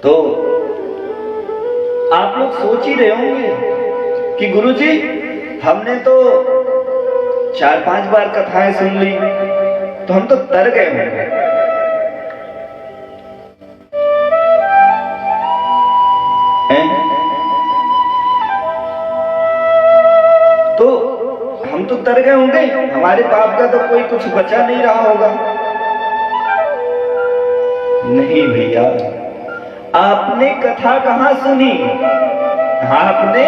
तो आप लोग सोच ही रहे होंगे कि गुरुजी हमने तो 4-5 बार कथाएं सुन ली, तो हम तो तर गए होंगे। तो हम तो तर गए होंगे, हमारे पाप का तो कोई कुछ बचा नहीं रहा होगा। नहीं भैया, आपने कथा कहां सुनी? आपने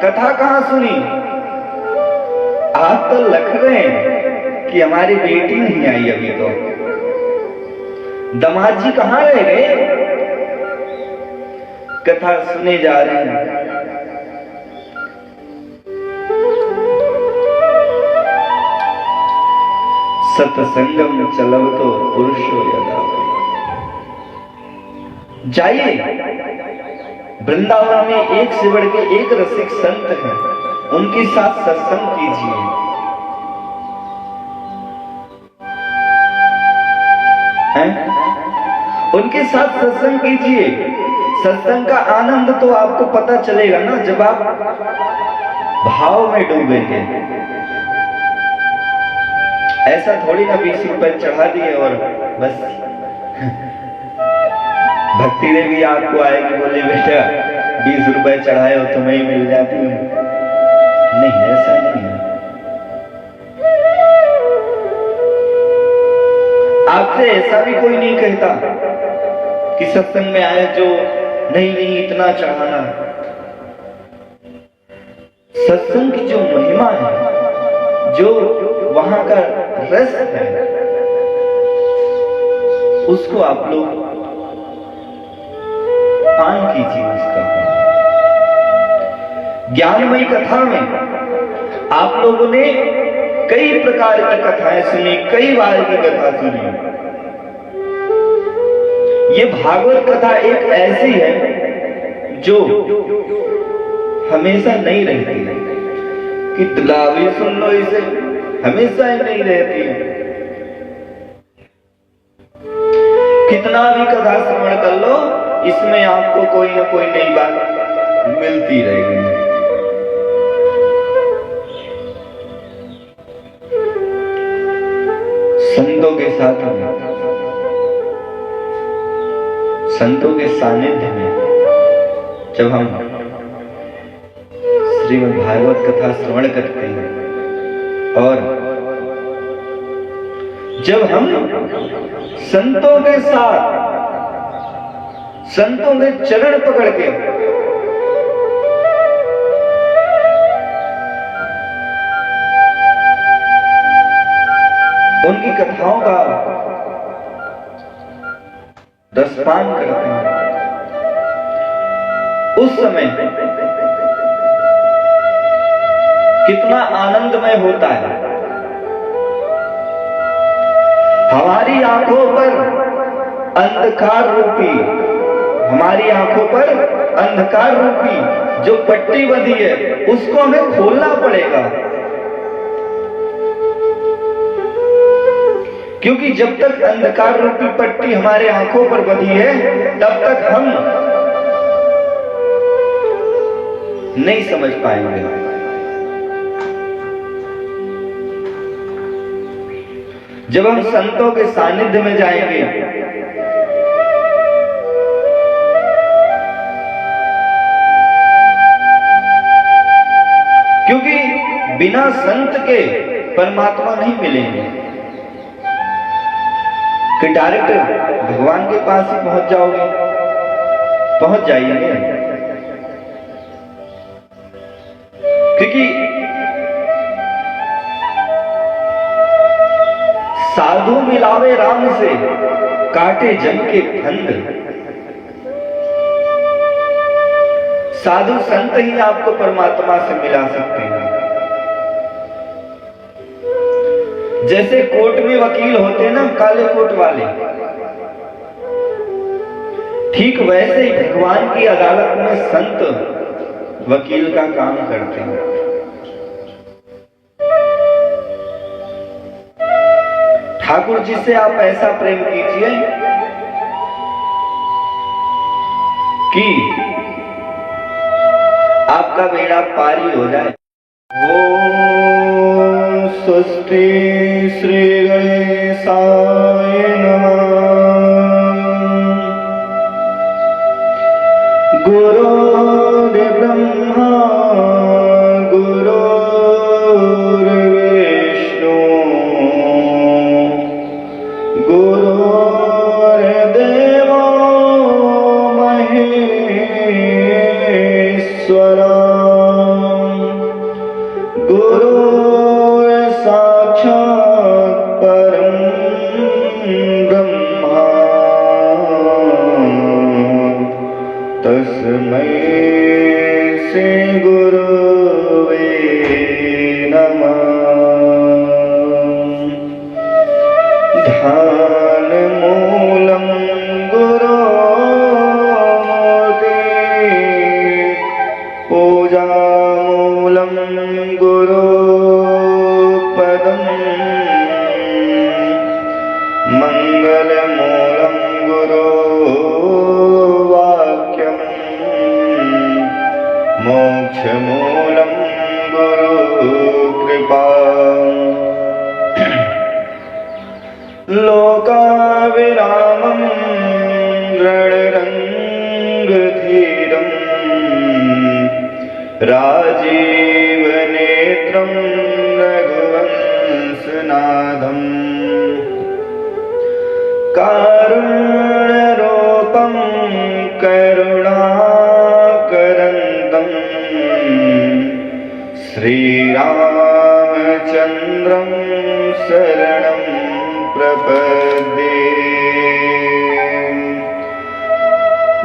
कथा कहां सुनी? आप तो लख रहे हैं कि हमारी बेटी नहीं आई अभी तो, दामाद जी कहां रह गए? कथा सुने जा रहे हैं। सत्संगम चलव तो पुरुषो यदा। जाइए, वृंदावन में एक से बढ़ के एक रसिक संत हैं, उनके साथ सत्संग कीजिए। उनके साथ सत्संग कीजिए। सत्संग का आनंद तो आपको पता चलेगा ना जब आप भाव में डूबेंगे। ऐसा थोड़ी ना 20 रुपए चढ़ा दिए और बस भक्ति देवी आपको आएगी, बोले बेटा 20 रुपए चढ़ाए हो तुम्हें ही मिल जाती है। नहीं, ऐसा नहीं है। आपसे ऐसा भी कोई नहीं कहता कि सत्संग में आए जो नहीं इतना चढ़ाना। सत्संग की जो महिमा है, जो वहां का रस है, उसको आप लोग पान कीजिए। उसका ज्ञानमयी कथा में आप लोगों ने कई प्रकार की कथाएं सुनी, कई बार की कथा सुनी। ये भागवत कथा एक ऐसी है जो हमेशा नहीं रहती है। कितना भी सुन लो इसे, हमेशा ही नहीं रहती है। कितना भी कथा श्रवण कर लो, इसमें आपको कोई ना कोई नई बात मिलती रहेगी। संतों के साथ में, संतों के सानिध्य में जब हम श्रीमद् भागवत कथा श्रवण करते हैं और जब हम संतों के साथ, संतों के चरण पकड़ के उनकी कथाओं का रसपान करते हैं, उस समय कितना आनंदमय होता है। हमारी आंखों पर अंधकार रूपी, हमारी आंखों पर अंधकार रूपी जो पट्टी बंधी है, उसको हमें खोलना पड़ेगा। क्योंकि जब तक अंधकार रूपी पट्टी हमारे आंखों पर बंधी है, तब तक हम नहीं समझ पाएंगे। जब हम संतों के सानिध्य में जाएंगे, क्योंकि बिना संत के परमात्मा नहीं मिलेंगे कि डायरेक्ट भगवान के पास ही पहुंच जाओगे, पहुंच जाइए। क्योंकि साधु मिलावे राम से काटे जम के फंद। साधु संत ही आपको परमात्मा से मिला सकते हैं। जैसे कोर्ट में वकील होते हैं ना, काले कोट वाले, ठीक वैसे ही भगवान की अदालत में संत वकील का काम करते हैं। ठाकुर जी से आप ऐसा प्रेम कीजिए कि आपका बेड़ा पारी हो जाए। ओम स्वस्ति श्री गणेशाय नमः। गुरुर्ब्रह्मा गुरुर्विष्णु गुरुर्देवो महेश्वरा गुरुर् साक्षात् परं ब्रह्मा तस्मै श्री गुरुवे नमः। ध्यानमूलं गुरोर्मूर्ति पूजामूलं गुरुपदम् मङ्गलमूलं गुरुवाक्यम् मोक्षमूलं गुरुकृपा। लोकाविरामं रणरङ्गधीरं राजीवनेत्रं रघुवंशनाथम् कारुण्यरूपं करुणाकरन्दं श्रीरामचन्द्रं शरणं प्रपद्ये।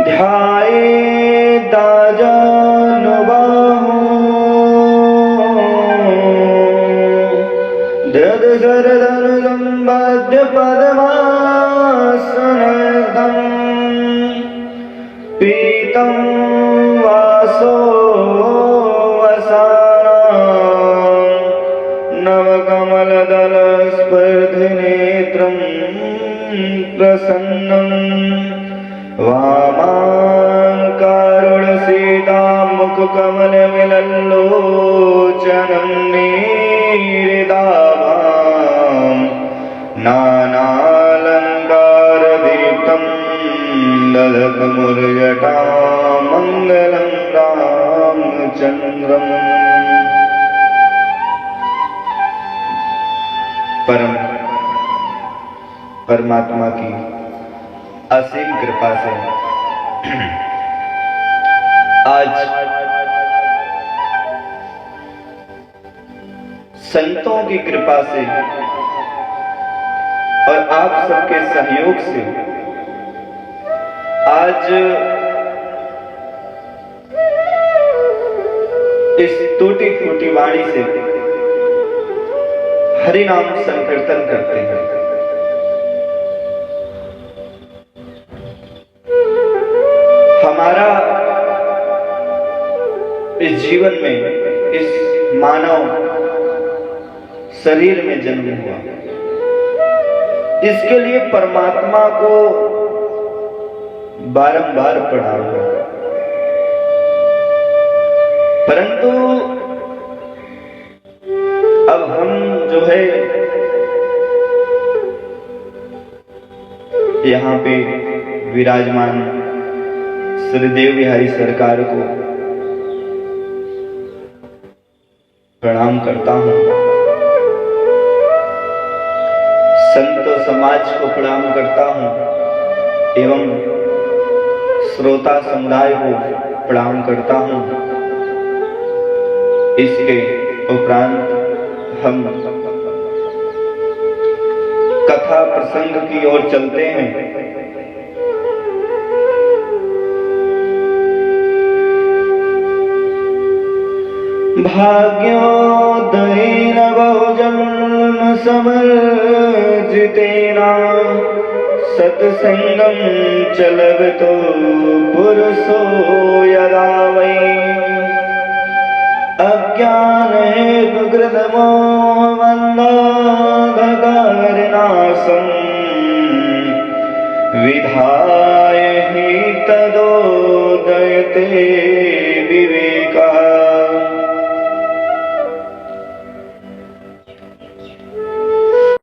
ध्यायेदाजानुबाहो ददशरधनुसम्पद्य पद्मासनस्थं पीतं वासो वसानां नवकमलदलस्पर्धिनेत्रं प्रसन्नं वामाङ्कारुणसीतामुखकमलमिलल्लोचनं नीरिदाभां नानालङ्कारदीप्तं ललतमुर्जटां मङ्गलं रामचन्द्रम्। परमात्मा की असीम कृपा से आज संतों की कृपा से और आप सबके सहयोग से आज इस टूटी फूटी वाणी से हरि नाम संकीर्तन करते हैं। हमारा इस जीवन में इस मानव शरीर में जन्म हुआ, इसके लिए परमात्मा को बारंबार पढ़ाऊंगा, परंतु अब हम जो है यहाँ पे विराजमान श्री देव बिहारी सरकार को प्रणाम करता हूँ, संत समाज को प्रणाम करता हूँ एवं श्रोता समुदाय को प्रणाम करता हूँ। इसके उपरांत हम कथा प्रसंग की ओर चलते हैं। भाग्योदयेन बहुजन्म समर्जितेना सत्संगं च लभतो पुरुषो यदा वै अज्ञानेतुकृतमोहमन्दाधकारनाशं विधाय हि तदोदितं कहते